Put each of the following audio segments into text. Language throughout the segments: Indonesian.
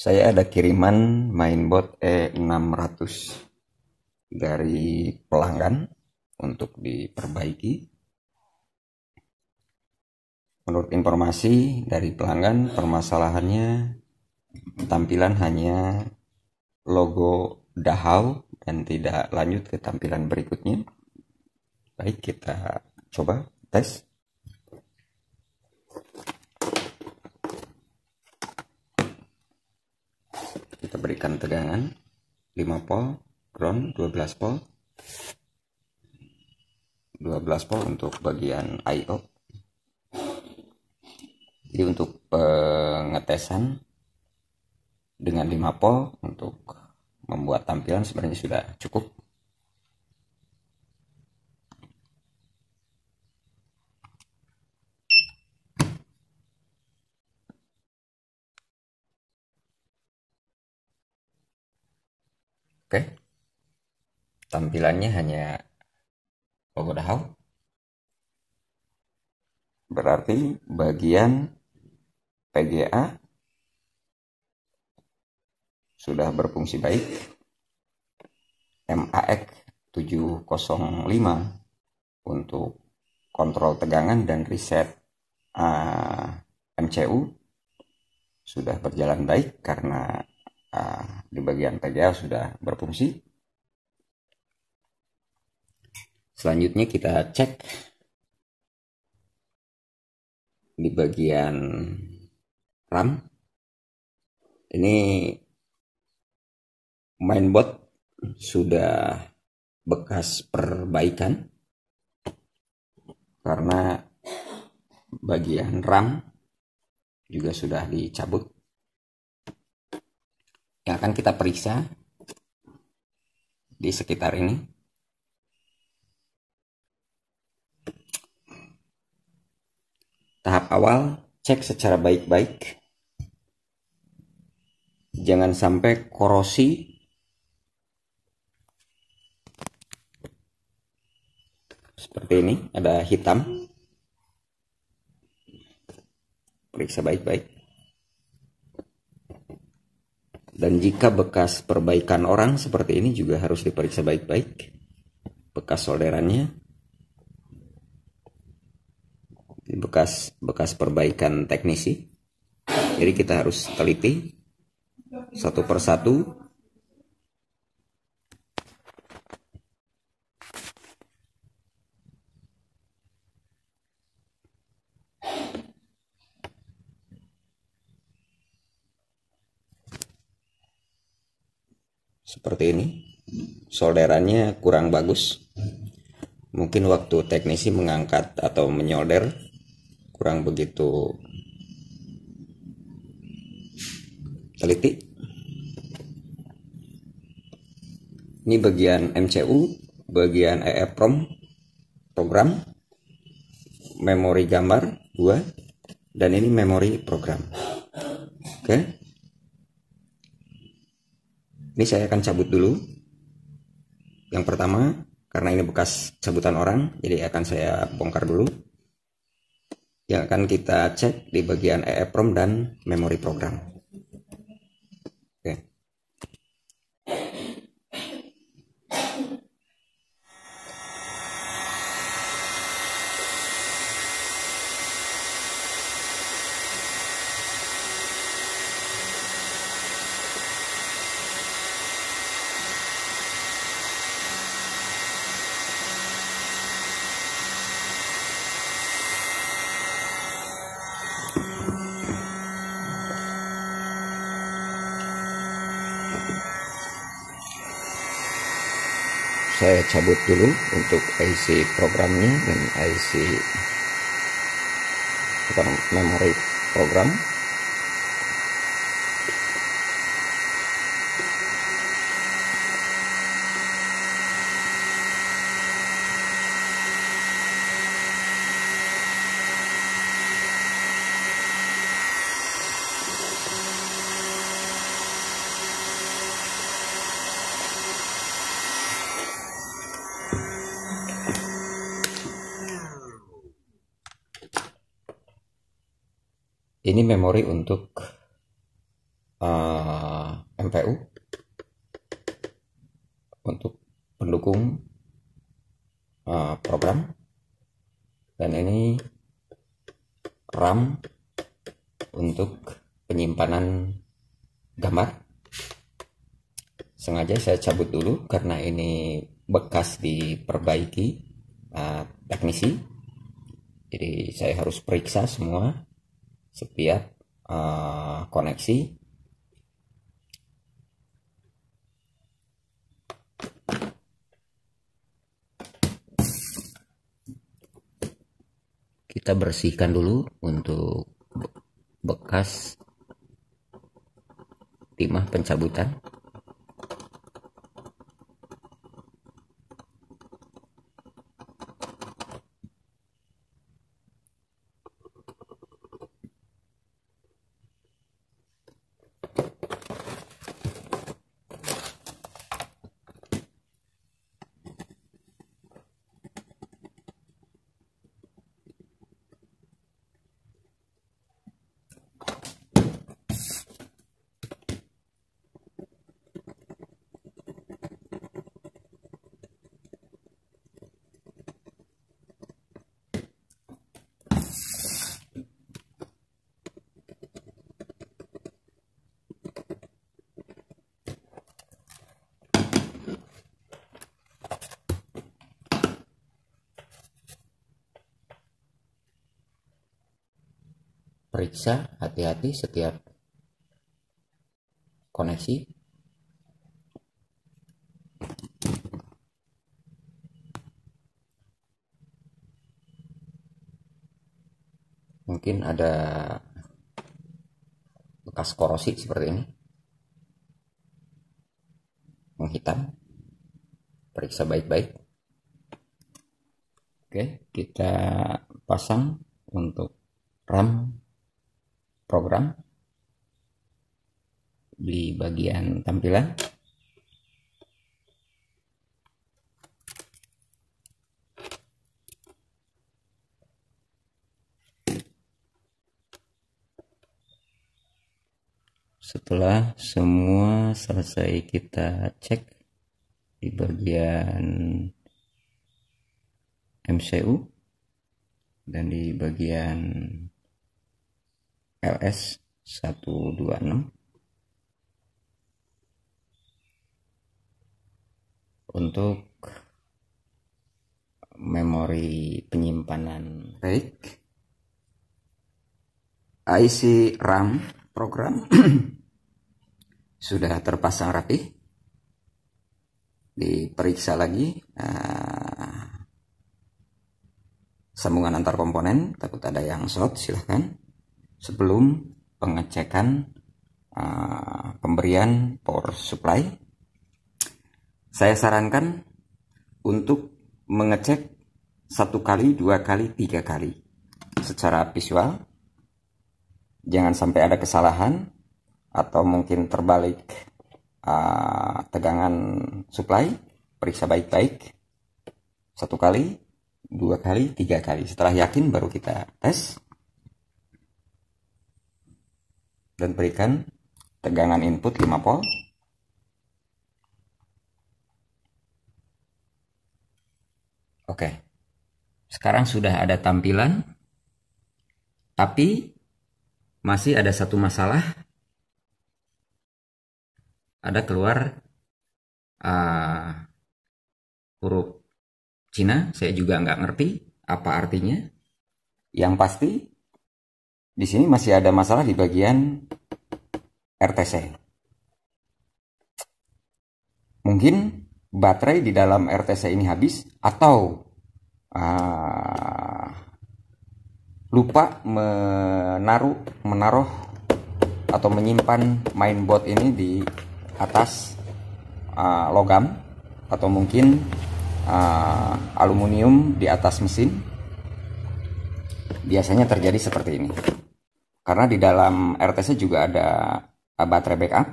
Saya ada kiriman mainboard E600 dari pelanggan untuk diperbaiki. Menurut informasi dari pelanggan, permasalahannya tampilan hanya logo Dahau dan tidak lanjut ke tampilan berikutnya. Baik, kita coba tes. Kita berikan tegangan 5 volt, ground 12 volt. 12 volt untuk bagian I/O. Jadi untuk pengetesan dengan 5 volt untuk membuat tampilan sebenarnya sudah cukup. Oke, tampilannya hanya logo Dahau. Berarti bagian PGA sudah berfungsi baik. MAX 705 untuk kontrol tegangan dan reset MCU sudah berjalan baik karena di bagian PGA sudah berfungsi. Selanjutnya kita cek di bagian RAM. Ini mainboard sudah bekas perbaikan karena bagian RAM juga sudah dicabut. Yang akan kita periksa di sekitar ini. Tahap awal, cek secara baik-baik. Jangan sampai korosi seperti ini, ada hitam. Periksa baik-baik. Dan jika bekas perbaikan orang seperti ini juga harus diperiksa baik-baik. Bekas solderannya, bekas perbaikan teknisi. Jadi kita harus teliti satu persatu. Seperti ini, solderannya kurang bagus. Mungkin waktu teknisi mengangkat atau menyolder kurang begitu teliti. Ini bagian MCU, bagian EEPROM program, memori gambar 2, dan ini memori program. Oke. Ini saya akan cabut dulu. Yang pertama, karena ini bekas cabutan orang, jadi akan saya bongkar dulu. Yang akan kita cek di bagian EEPROM dan memori program. Oke. Saya cabut dulu untuk IC programnya dan IC memori program. Ini memori untuk MPU untuk pendukung program, dan ini RAM untuk penyimpanan gambar. Sengaja saya cabut dulu karena ini bekas diperbaiki teknisi, jadi saya harus periksa semua setiap koneksi. Kita bersihkan dulu untuk bekas timah pencabutan. Periksa hati-hati setiap koneksi. Mungkin ada bekas korosi seperti ini, menghitam. Periksa baik-baik. Oke, kita pasang untuk RAM program di bagian tampilan. Setelah semua selesai, kita cek di bagian MCU dan di bagian LS126 untuk memori penyimpanan. Baik, IC RAM program sudah terpasang rapi. Diperiksa lagi sambungan antar komponen, takut ada yang short, silahkan sebelum pengecekan pemberian power supply. Saya sarankan untuk mengecek 1 kali, 2 kali, 3 kali secara visual. Jangan sampai ada kesalahan atau mungkin terbalik tegangan supply. Periksa baik-baik 1 kali, 2 kali, 3 kali. Setelah yakin baru kita tes dan berikan tegangan input 5 volt. Oke, sekarang sudah ada tampilan, tapi masih ada satu masalah. Ada keluar huruf Cina, saya juga nggak ngerti apa artinya. Yang pasti di sini masih ada masalah di bagian RTC. Mungkin baterai di dalam RTC ini habis, atau lupa menaruh atau menyimpan mainboard ini di atas logam, atau mungkin aluminium di atas mesin. Biasanya terjadi seperti ini karena di dalam RTC juga ada baterai backup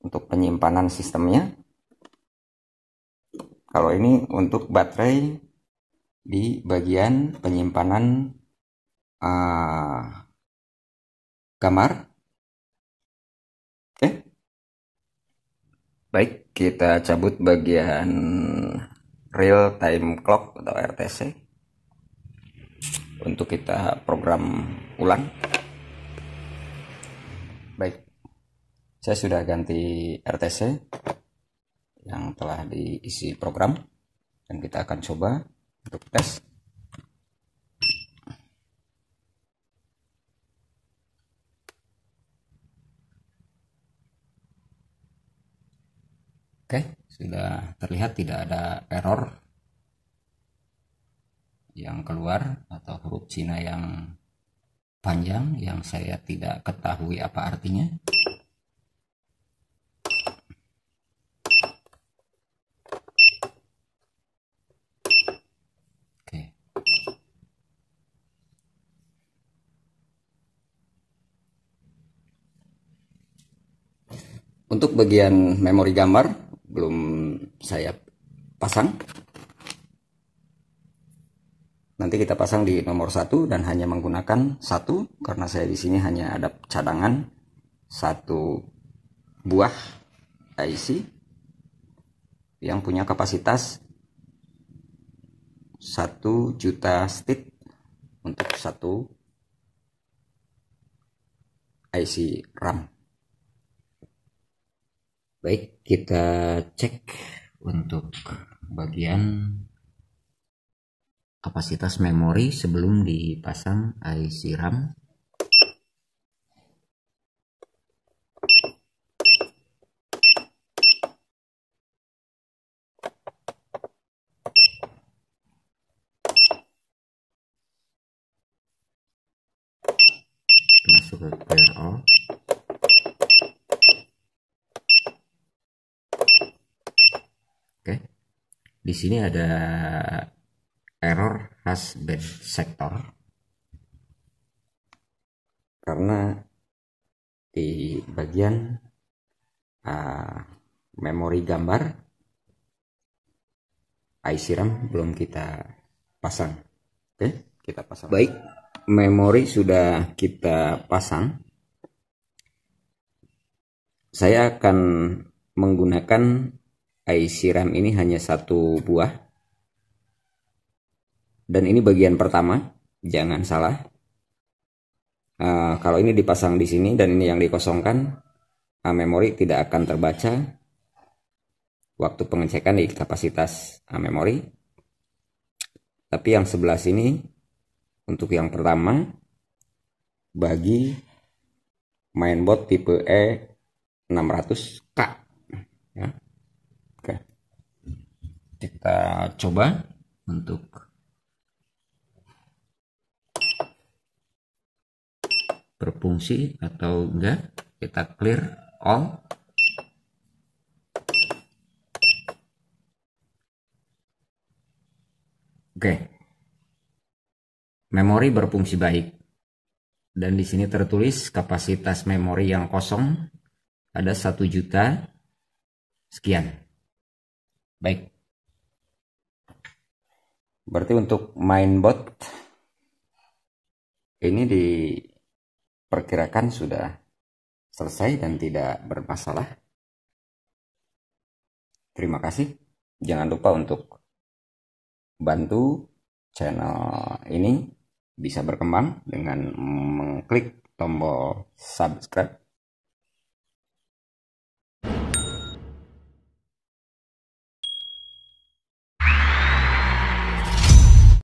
untuk penyimpanan sistemnya. Kalau ini untuk baterai di bagian penyimpanan gambar. Oke, Baik, kita cabut bagian real time clock atau RTC untuk kita program ulang. Baik, saya sudah ganti RTC yang telah diisi program dan kita akan coba untuk tes. Oke, sudah terlihat tidak ada error yang keluar atau huruf Cina yang panjang yang saya tidak ketahui apa artinya. Oke. Untuk bagian memori gambar belum saya pasang. Nanti kita pasang di nomor 1 dan hanya menggunakan 1 karena saya di sini hanya ada cadangan 1 buah IC yang punya kapasitas 1 juta stit untuk 1 IC RAM. Baik, kita cek untuk bagian kapasitas memori sebelum dipasang IC RAM. Masuk ke clear all. Oke, di sini ada error has bad sector karena di bagian memori gambar IC RAM belum kita pasang. Oke, kita pasang. Baik, memori sudah kita pasang. Saya akan menggunakan IC RAM ini hanya 1 buah. Dan ini bagian pertama, jangan salah. Kalau ini dipasang di sini dan ini yang dikosongkan, memori tidak akan terbaca waktu pengecekan di kapasitas memori. Tapi yang sebelah sini untuk yang pertama bagi mainboard tipe E600K ya. Oke, kita coba untuk berfungsi atau enggak. Kita clear all. Oke, memori berfungsi baik dan di sini tertulis kapasitas memori yang kosong ada 1 juta sekian. Baik, berarti untuk mainboard ini diperkirakan sudah selesai dan tidak bermasalah. Terima kasih. Jangan lupa untuk bantu channel ini bisa berkembang dengan mengklik tombol subscribe